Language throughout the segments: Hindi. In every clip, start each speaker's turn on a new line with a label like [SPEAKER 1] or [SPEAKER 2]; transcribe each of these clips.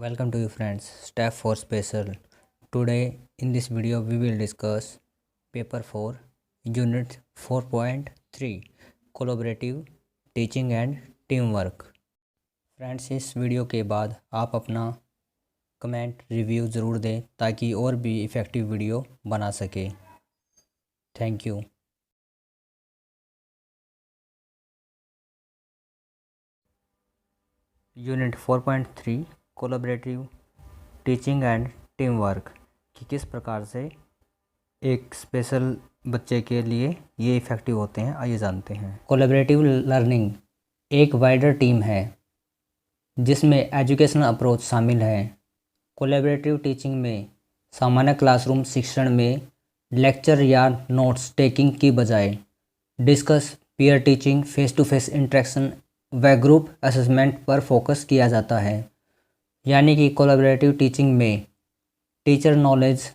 [SPEAKER 1] Welcome to you friends, Step 4 Special. Today in this video we will discuss Paper 4, Unit 4.3 Collaborative Teaching and Teamwork. Friends, इस वीडियो के बाद आप अपना कमेंट रिव्यू ज़रूर दें ताकि और भी इफ़ेक्टिव वीडियो बना सके। Thank you. Unit 4.3 collaborative teaching and team work कि किस प्रकार से एक स्पेशल बच्चे के लिए ये इफ़ेक्टिव होते हैं, आइए जानते हैं। कोलैबोरेटिव लर्निंग एक वाइडर टीम है जिसमें एजुकेशनल अप्रोच शामिल है। कोलैबोरेटिव टीचिंग में सामान्य क्लासरूम शिक्षण में लेक्चर या नोट्स टेकिंग की बजाय discuss, peer teaching, face to face interaction व ग्रुप असेसमेंट पर फोकस किया जाता है। यानी कि कोलैबोरेटिव टीचिंग में टीचर नॉलेज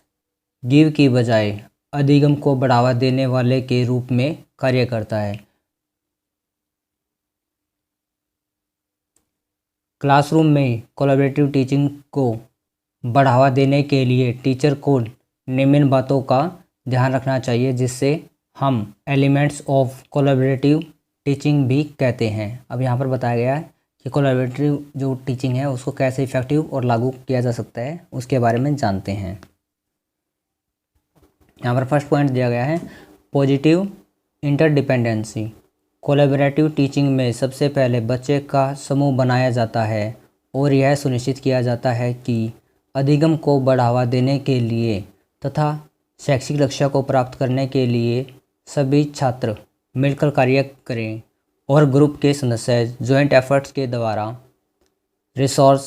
[SPEAKER 1] गिव की बजाय अधिगम को बढ़ावा देने वाले के रूप में कार्य करता है। क्लासरूम में कोलैबोरेटिव टीचिंग को बढ़ावा देने के लिए टीचर को निम्न बातों का ध्यान रखना चाहिए, जिससे हम एलिमेंट्स ऑफ कोलैबोरेटिव टीचिंग भी कहते हैं। अब यहाँ पर बताया गया है कि कोलैबोरेटिव जो टीचिंग है उसको कैसे इफ़ेक्टिव और लागू किया जा सकता है, उसके बारे में जानते हैं। यहाँ पर फर्स्ट पॉइंट दिया गया है पॉजिटिव इंटरडिपेंडेंसी। कोलैबोरेटिव टीचिंग में सबसे पहले बच्चे का समूह बनाया जाता है और यह सुनिश्चित किया जाता है कि अधिगम को बढ़ावा देने के लिए तथा शैक्षिक लक्ष्य को प्राप्त करने के लिए सभी छात्र मिलकर कार्य करें और ग्रुप के सदस्य जॉइंट एफर्ट्स के द्वारा रिसोर्स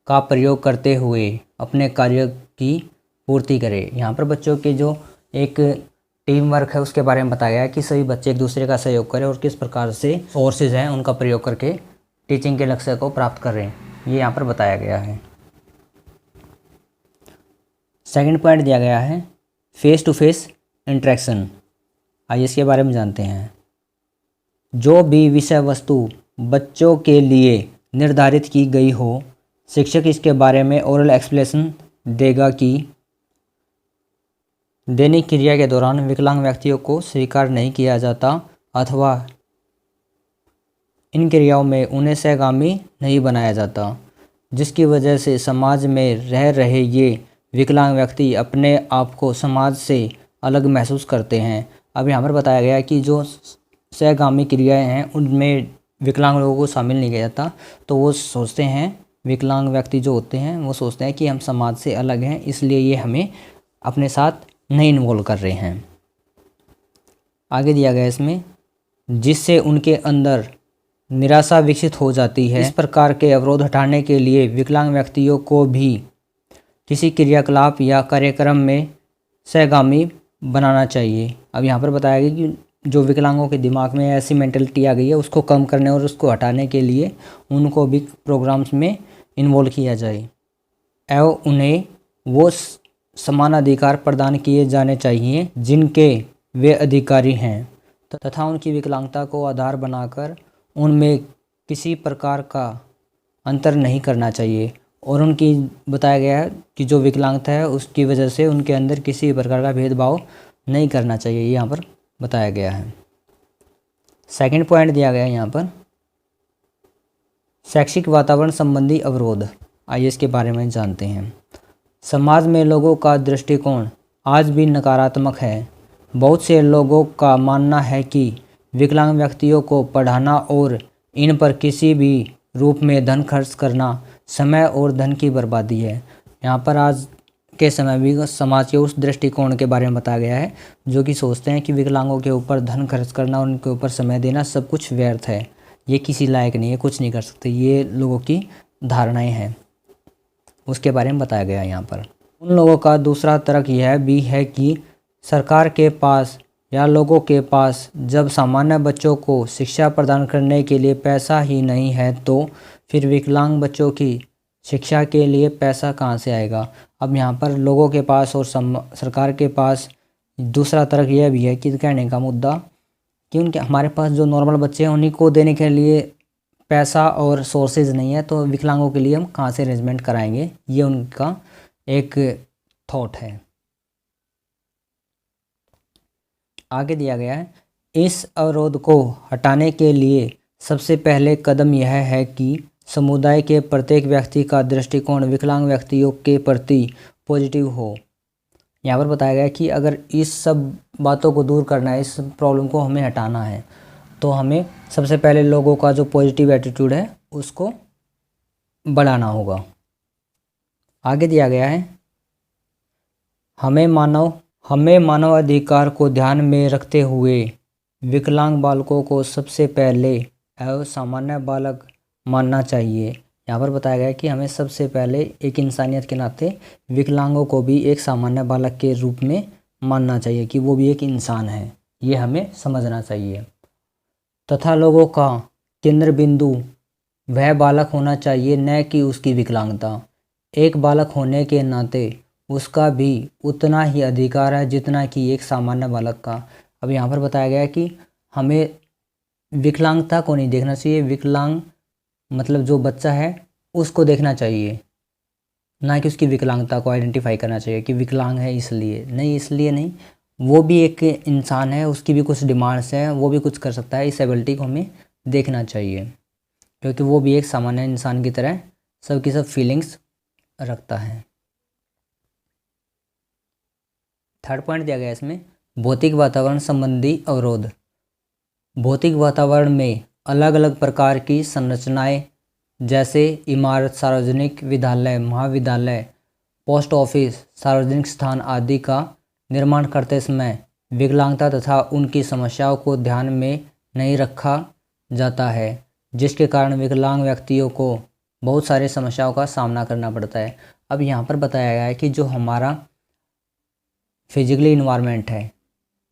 [SPEAKER 1] का प्रयोग करते हुए अपने कार्य की पूर्ति करें। यहाँ पर बच्चों के जो एक टीम वर्क है उसके बारे में बताया गया है कि सभी बच्चे एक दूसरे का सहयोग करें और किस प्रकार से सोर्सेज हैं उनका प्रयोग करके टीचिंग के लक्ष्य को प्राप्त करें, ये यहाँ पर बताया गया है। सेकंड पॉइंट दिया गया है फेस टू फेस इंटरेक्शन। आइए इसके बारे में जानते हैं। जो भी विषय वस्तु बच्चों के लिए निर्धारित की गई हो, शिक्षक इसके बारे में ओरल एक्सप्लेनेशन देगा कि दैनिक क्रिया के दौरान विकलांग व्यक्तियों को स्वीकार नहीं किया जाता अथवा इन क्रियाओं में उन्हें सहगामी नहीं बनाया जाता, जिसकी वजह से समाज में रह रहे ये विकलांग व्यक्ति अपने आप को समाज से अलग महसूस करते हैं। अब यहाँ पर बताया गया है कि जो सहगामी क्रियाएं हैं उनमें विकलांग लोगों को शामिल नहीं किया जाता, तो वो सोचते हैं, विकलांग व्यक्ति जो होते हैं वो सोचते हैं कि हम समाज से अलग हैं, इसलिए ये हमें अपने साथ नहीं इन्वॉल्व कर रहे हैं। आगे दिया गया इसमें जिससे उनके अंदर निराशा विकसित हो जाती है। इस प्रकार के अवरोध हटाने के लिए विकलांग व्यक्तियों को भी किसी क्रियाकलाप या कार्यक्रम में सहगामी बनाना चाहिए। अब यहाँ पर बताया गया कि जो विकलांगों के दिमाग में ऐसी मेंटलिटी आ गई है उसको कम करने और उसको हटाने के लिए उनको भी प्रोग्राम्स में इन्वॉल्व किया जाए एवं उन्हें वो समान अधिकार प्रदान किए जाने चाहिए जिनके वे अधिकारी हैं, तथा उनकी विकलांगता को आधार बनाकर उनमें किसी प्रकार का अंतर नहीं करना चाहिए। और उनकी बताया गया है कि जो विकलांगता है उसकी वजह से उनके अंदर किसी प्रकार का भेदभाव नहीं करना चाहिए, ये यहाँ पर बताया गया है। सेकंड पॉइंट दिया गया है यहाँ पर शैक्षिक वातावरण संबंधी अवरोध। आइए इसके बारे में जानते हैं। समाज में लोगों का दृष्टिकोण आज भी नकारात्मक है। बहुत से लोगों का मानना है कि विकलांग व्यक्तियों को पढ़ाना और इन पर किसी भी रूप में धन खर्च करना समय और धन की बर्बादी है। यहाँ पर आज के समय भी समाज के उस दृष्टिकोण के बारे में बताया गया है जो कि सोचते हैं कि विकलांगों के ऊपर धन खर्च करना, उनके ऊपर समय देना सब कुछ व्यर्थ है, ये किसी लायक नहीं है, कुछ नहीं कर सकते, ये लोगों की धारणाएं हैं, उसके बारे में बताया गया है यहाँ पर। उन लोगों का दूसरा तर्क यह भी है कि सरकार के पास या लोगों के पास जब सामान्य बच्चों को शिक्षा प्रदान करने के लिए पैसा ही नहीं है तो फिर विकलांग बच्चों की शिक्षा के लिए पैसा कहाँ से आएगा। अब यहाँ पर लोगों के पास और सरकार के पास दूसरा तर्क यह भी है कि कहने का मुद्दा कि उनके हमारे पास जो नॉर्मल बच्चे हैं उन्हीं को देने के लिए पैसा और सोर्सेज नहीं है, तो विकलांगों के लिए हम कहाँ से अरेंजमेंट कराएंगे, ये उनका एक थॉट है। आगे दिया गया है, इस अवरोध को हटाने के लिए सबसे पहले कदम यह है कि समुदाय के प्रत्येक व्यक्ति का दृष्टिकोण विकलांग व्यक्तियों के प्रति पॉजिटिव हो। यहाँ पर बताया गया है कि अगर इस सब बातों को दूर करना है, इस प्रॉब्लम को हमें हटाना है, तो हमें सबसे पहले लोगों का जो पॉजिटिव एटीट्यूड है उसको बढ़ाना होगा। आगे दिया गया है, हमें मानव अधिकार को ध्यान में रखते हुए विकलांग बालकों को सबसे पहले एवं सामान्य बालक मानना चाहिए। यहाँ पर बताया गया है कि हमें सबसे पहले एक इंसानियत के नाते विकलांगों को भी एक सामान्य बालक के रूप में मानना चाहिए कि वो भी एक इंसान है, ये हमें समझना चाहिए। तथा लोगों का केंद्र बिंदु वह बालक होना चाहिए, न कि उसकी विकलांगता। एक बालक होने के नाते उसका भी उतना ही अधिकार है जितना कि एक सामान्य बालक का। अब यहाँ पर बताया गया है कि हमें विकलांगता को नहीं देखना चाहिए, विकलांग मतलब जो बच्चा है उसको देखना चाहिए, ना कि उसकी विकलांगता को आइडेंटिफाई करना चाहिए कि विकलांग है इसलिए नहीं, इसलिए नहीं, वो भी एक इंसान है, उसकी भी कुछ डिमांड्स हैं, वो भी कुछ कर सकता है। इस एबिलिटी को हमें देखना चाहिए क्योंकि वो भी एक सामान्य इंसान की तरह सबकी सब फीलिंग्स रखता है। थर्ड पॉइंट दिया गया है इसमें, भौतिक वातावरण संबंधी अवरोध। भौतिक वातावरण में अलग अलग प्रकार की संरचनाएं जैसे इमारत, सार्वजनिक विद्यालय, महाविद्यालय, पोस्ट ऑफिस, सार्वजनिक स्थान आदि का निर्माण करते समय विकलांगता तथा उनकी समस्याओं को ध्यान में नहीं रखा जाता है, जिसके कारण विकलांग व्यक्तियों को बहुत सारी समस्याओं का सामना करना पड़ता है। अब यहाँ पर बताया गया है कि जो हमारा फिजिकली इन्वायरमेंट है,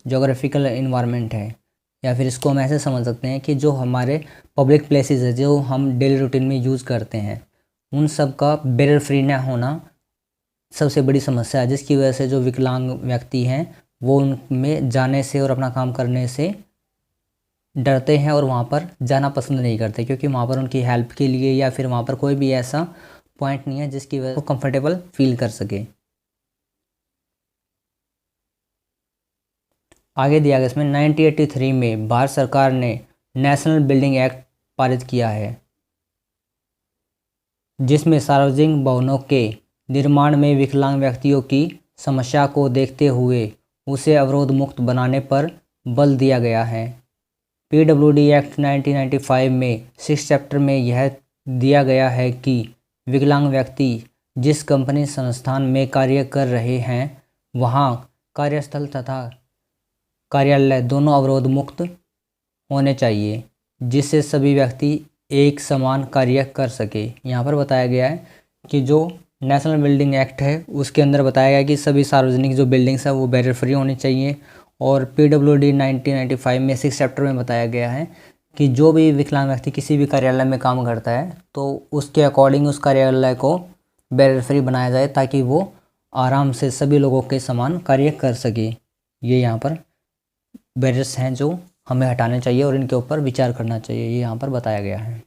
[SPEAKER 1] जोग्राफिकल इन्वायरमेंट है, या फिर इसको हम ऐसे समझ सकते हैं कि जो हमारे पब्लिक प्लेसेस है जो हम डेली रूटीन में यूज़ करते हैं, उन सब का बैरियर फ्री न होना सबसे बड़ी समस्या है, जिसकी वजह से जो विकलांग व्यक्ति हैं वो उनमें जाने से और अपना काम करने से डरते हैं और वहाँ पर जाना पसंद नहीं करते, क्योंकि वहाँ पर उनकी हेल्प के लिए या फिर वहाँ पर कोई भी ऐसा पॉइंट नहीं है जिसकी वजह से वो कंफर्टेबल फील कर सके। आगे दिया गया इसमें 1983 में भारत सरकार ने नेशनल बिल्डिंग एक्ट पारित किया है, जिसमें सार्वजनिक भवनों के निर्माण में विकलांग व्यक्तियों की समस्या को देखते हुए उसे अवरोध मुक्त बनाने पर बल दिया गया है। पीडब्ल्यूडी एक्ट 1995 में 6 चैप्टर में यह दिया गया है कि विकलांग व्यक्ति जिस कंपनी संस्थान में कार्य कर रहे हैं वहाँ कार्यस्थल तथा कार्यालय दोनों अवरोध मुक्त होने चाहिए, जिससे सभी व्यक्ति एक समान कार्य कर सके। यहाँ पर बताया गया है कि जो नेशनल बिल्डिंग एक्ट है उसके अंदर बताया गया है कि सभी सार्वजनिक जो बिल्डिंग्स है वो बैरियर फ्री होनी चाहिए, और पीडब्ल्यूडी 1995 में 6 चैप्टर में बताया गया है कि जो भी विकलांग व्यक्ति किसी भी कार्यालय में काम करता है तो उसके अकॉर्डिंग उस कार्यालय को बैरियर फ्री बनाया जाए ताकि वो आराम से सभी लोगों के समान कार्य कर सके। ये यहाँ पर बैरियर्स हैं जो हमें हटाने चाहिए और इनके ऊपर विचार करना चाहिए, ये यहाँ पर बताया गया है।